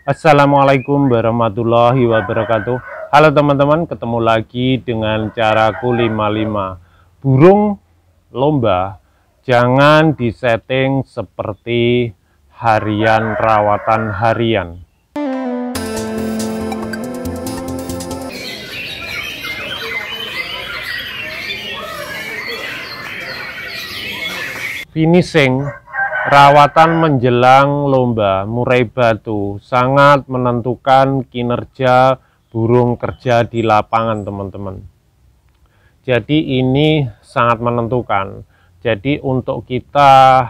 Assalamualaikum warahmatullahi wabarakatuh. Halo teman-teman, ketemu lagi dengan caraku 55. Burung lomba jangan disetting seperti harian rawatan harian. Finishing rawatan menjelang lomba murai batu sangat menentukan kinerja burung kerja di lapangan, teman-teman. Jadi ini sangat menentukan. Jadi untuk kita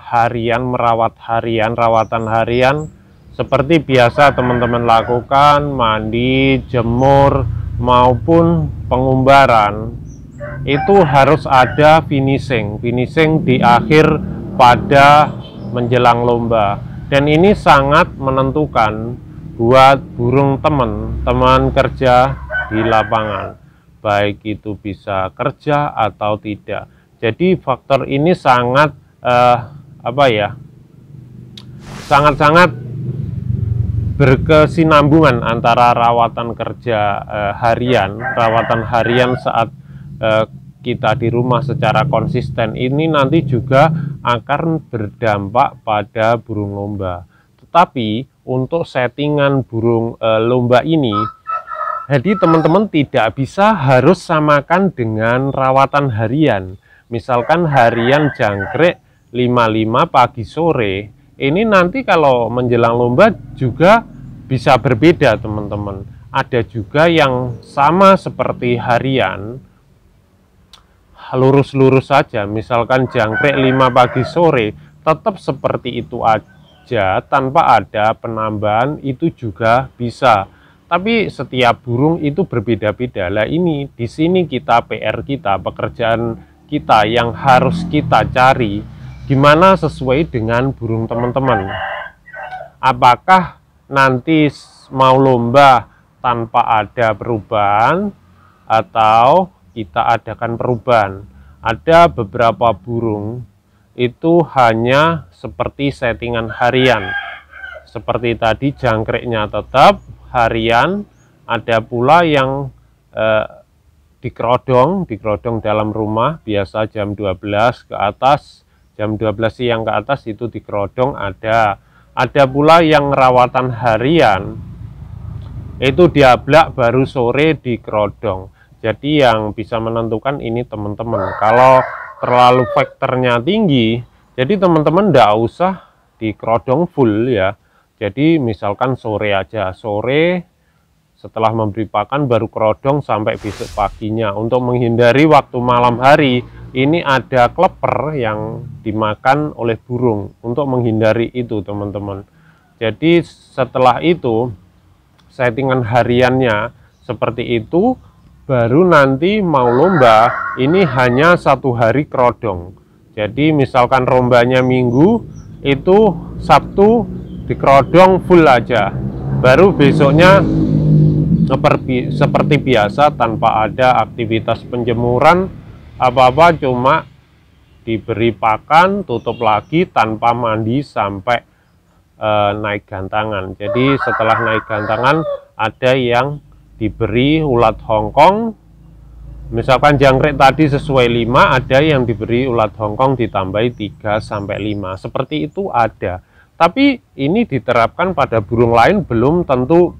rawatan harian seperti biasa teman-teman lakukan, mandi, jemur maupun pengumbaran, itu harus ada finishing di akhir pada menjelang lomba, dan ini sangat menentukan buat burung teman kerja di lapangan, baik itu bisa kerja atau tidak. Jadi faktor ini sangat sangat berkesinambungan antara rawatan harian saat kita di rumah secara konsisten ini nanti juga akan berdampak pada burung lomba. Tetapi untuk settingan burung lomba ini, jadi teman-teman tidak bisa harus samakan dengan rawatan harian. Misalkan harian jangkrik 55 pagi sore, ini nanti kalau menjelang lomba juga bisa berbeda, teman-teman. Ada juga yang sama seperti harian, lurus-lurus saja, misalkan jangkrik 5 pagi sore tetap seperti itu aja tanpa ada penambahan, itu juga bisa. Tapi setiap burung itu berbeda-beda. Lah ini di sini pekerjaan kita yang harus kita cari gimana sesuai dengan burung teman-teman. Apakah nanti mau lomba tanpa ada perubahan atau kita adakan perubahan. Ada beberapa burung itu hanya seperti settingan harian. Seperti tadi jangkriknya tetap harian, ada pula yang dikerodong dalam rumah, biasa jam 12 ke atas, jam 12 siang ke atas itu dikerodong ada. Ada pula yang rawatan harian, itu diablak baru sore dikerodong. Jadi yang bisa menentukan ini teman-teman. Kalau terlalu faktornya tinggi, jadi teman-teman tidak usah dikerodong full ya. Jadi misalkan sore aja, sore setelah memberi pakan baru kerodong sampai besok paginya. Untuk menghindari waktu malam hari, ini ada kleper yang dimakan oleh burung. Untuk menghindari itu teman-teman. Jadi setelah itu settingan hariannya seperti itu, baru nanti mau lomba ini hanya 1 hari kerodong. Jadi misalkan lombanya Minggu, itu Sabtu dikerodong full aja, baru besoknya seperti biasa tanpa ada aktivitas penjemuran apa-apa, cuma diberi pakan, tutup lagi tanpa mandi sampai naik gantangan. Jadi setelah naik gantangan ada yang diberi ulat Hongkong, misalkan jangkrik tadi sesuai 5, ada yang diberi ulat Hongkong ditambahi 3-5, seperti itu ada. Tapi ini diterapkan pada burung lain belum tentu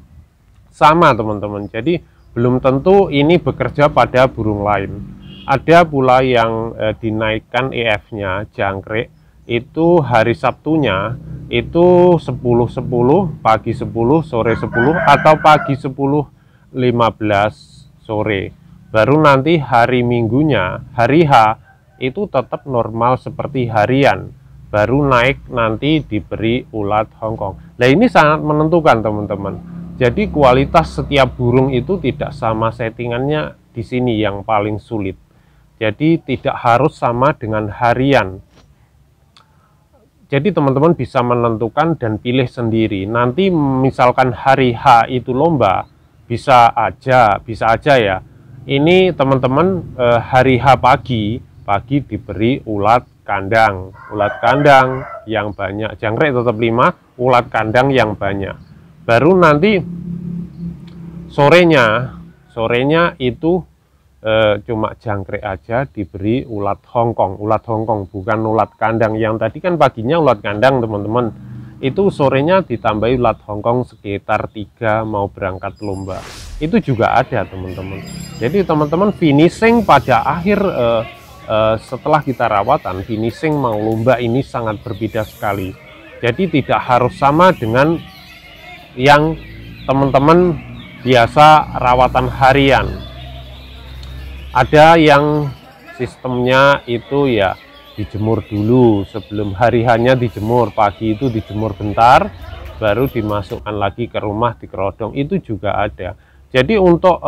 sama, teman-teman. Jadi belum tentu ini bekerja pada burung lain. Ada pula yang dinaikkan EF-nya jangkrik itu hari Sabtunya itu 10-10, pagi 10, sore 10, atau pagi 10 15 sore. Baru nanti hari Minggunya, hari H, itu tetap normal seperti harian. Baru naik nanti diberi ulat Hongkong. Nah ini sangat menentukan, teman-teman. Jadi kualitas setiap burung itu tidak sama settingannya, di sini yang paling sulit. Jadi tidak harus sama dengan harian. Jadi teman-teman bisa menentukan dan pilih sendiri. Nanti misalkan hari H itu lomba, bisa aja ya. Ini teman-teman hari H pagi diberi ulat kandang yang banyak. Jangkrik tetap 5, ulat kandang yang banyak. Baru nanti sorenya itu cuma jangkrik aja, diberi ulat Hongkong. Ulat Hongkong, bukan ulat kandang. Yang tadi kan paginya ulat kandang teman-teman, itu sorenya ditambahi ulat Hongkong sekitar 3 mau berangkat lomba. Itu juga ada teman-teman. Jadi teman-teman finishing pada akhir setelah kita rawatan, finishing mau lomba ini sangat berbeda sekali. Jadi tidak harus sama dengan yang teman-teman biasa rawatan harian. Ada yang sistemnya itu ya dijemur dulu, sebelum hari-hanya dijemur, pagi itu dijemur bentar, baru dimasukkan lagi ke rumah dikerodong, itu juga ada. Jadi untuk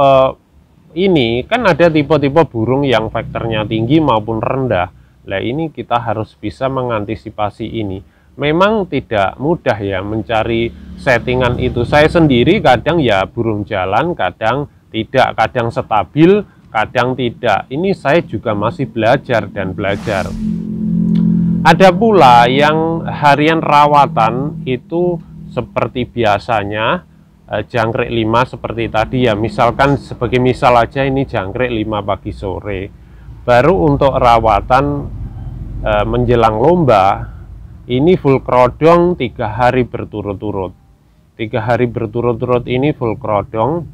ini kan ada tipe-tipe burung yang faktornya tinggi maupun rendah. Nah ini kita harus bisa mengantisipasi ini. Memang tidak mudah ya mencari settingan itu. Saya sendiri kadang ya burung jalan, kadang tidak, kadang stabil, kadang tidak. Ini saya juga masih belajar dan belajar. Ada pula yang harian rawatan itu seperti biasanya jangkrik 5 seperti tadi ya. Misalkan sebagai misal aja ini jangkrik 5 pagi sore. Baru untuk rawatan menjelang lomba ini full kerodong 3 hari berturut-turut. 3 hari berturut-turut ini full kerodong.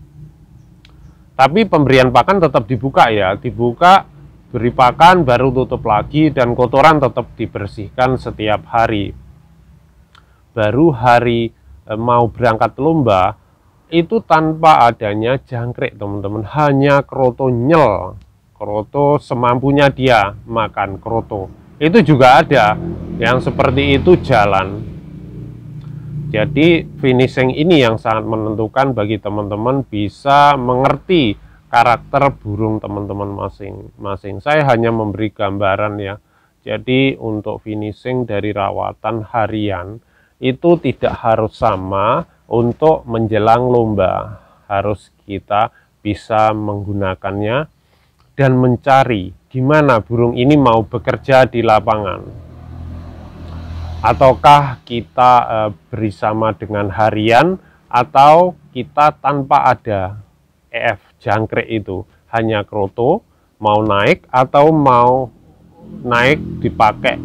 Tapi pemberian pakan tetap dibuka ya, dibuka, beri pakan, baru tutup lagi, dan kotoran tetap dibersihkan setiap hari. Baru hari mau berangkat lomba, itu tanpa adanya jangkrik teman-teman, hanya kroto nyel, kroto semampunya dia makan kroto. Itu juga ada, yang seperti itu jalan. Jadi finishing ini yang sangat menentukan bagi teman-teman bisa mengerti karakter burung teman-teman masing-masing. Saya hanya memberi gambaran ya. Jadi untuk finishing dari rawatan harian itu tidak harus sama untuk menjelang lomba. Harus kita bisa menggunakannya dan mencari gimana burung ini mau bekerja di lapangan. Ataukah kita bersama dengan harian, atau kita tanpa ada EF jangkrik itu, hanya kroto, mau naik atau mau naik dipakai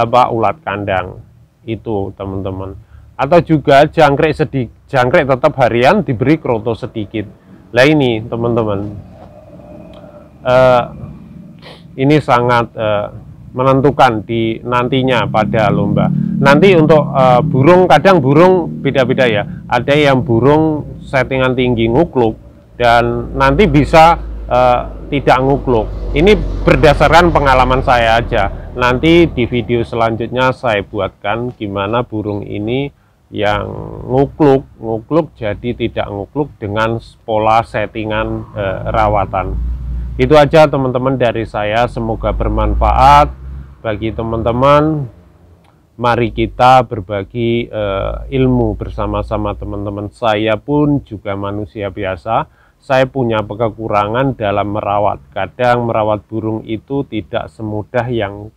ulat kandang itu teman-teman. Atau juga jangkrik tetap harian diberi kroto sedikit. Nah ini teman-teman, ini sangat menentukan di nantinya pada lomba. Nanti untuk burung, kadang burung beda-beda ya. Ada yang burung settingan tinggi ngukluk dan nanti bisa tidak ngukluk. Ini berdasarkan pengalaman saya aja. Nanti di video selanjutnya saya buatkan gimana burung ini yang ngukluk jadi tidak ngukluk dengan pola settingan rawatan. Itu aja teman-teman dari saya, semoga bermanfaat bagi teman-teman. Mari kita berbagi ilmu bersama-sama teman-teman. Saya pun juga manusia biasa, saya punya kekurangan dalam merawat. Kadang merawat burung itu tidak semudah yang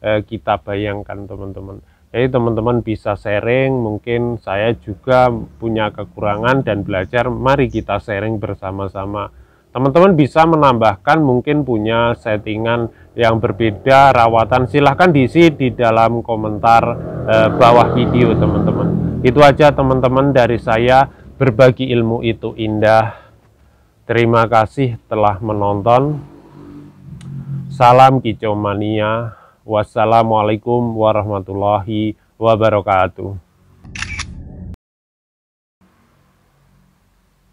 kita bayangkan teman-teman. Jadi teman-teman bisa sharing, mungkin saya juga punya kekurangan dan belajar, mari kita sharing bersama-sama. Teman-teman bisa menambahkan, mungkin punya settingan yang berbeda rawatan, silahkan diisi di dalam komentar bawah video teman-teman. Itu aja teman-teman dari saya, berbagi ilmu itu indah. Terima kasih telah menonton. Salam kicau mania. Wassalamualaikum warahmatullahi wabarakatuh.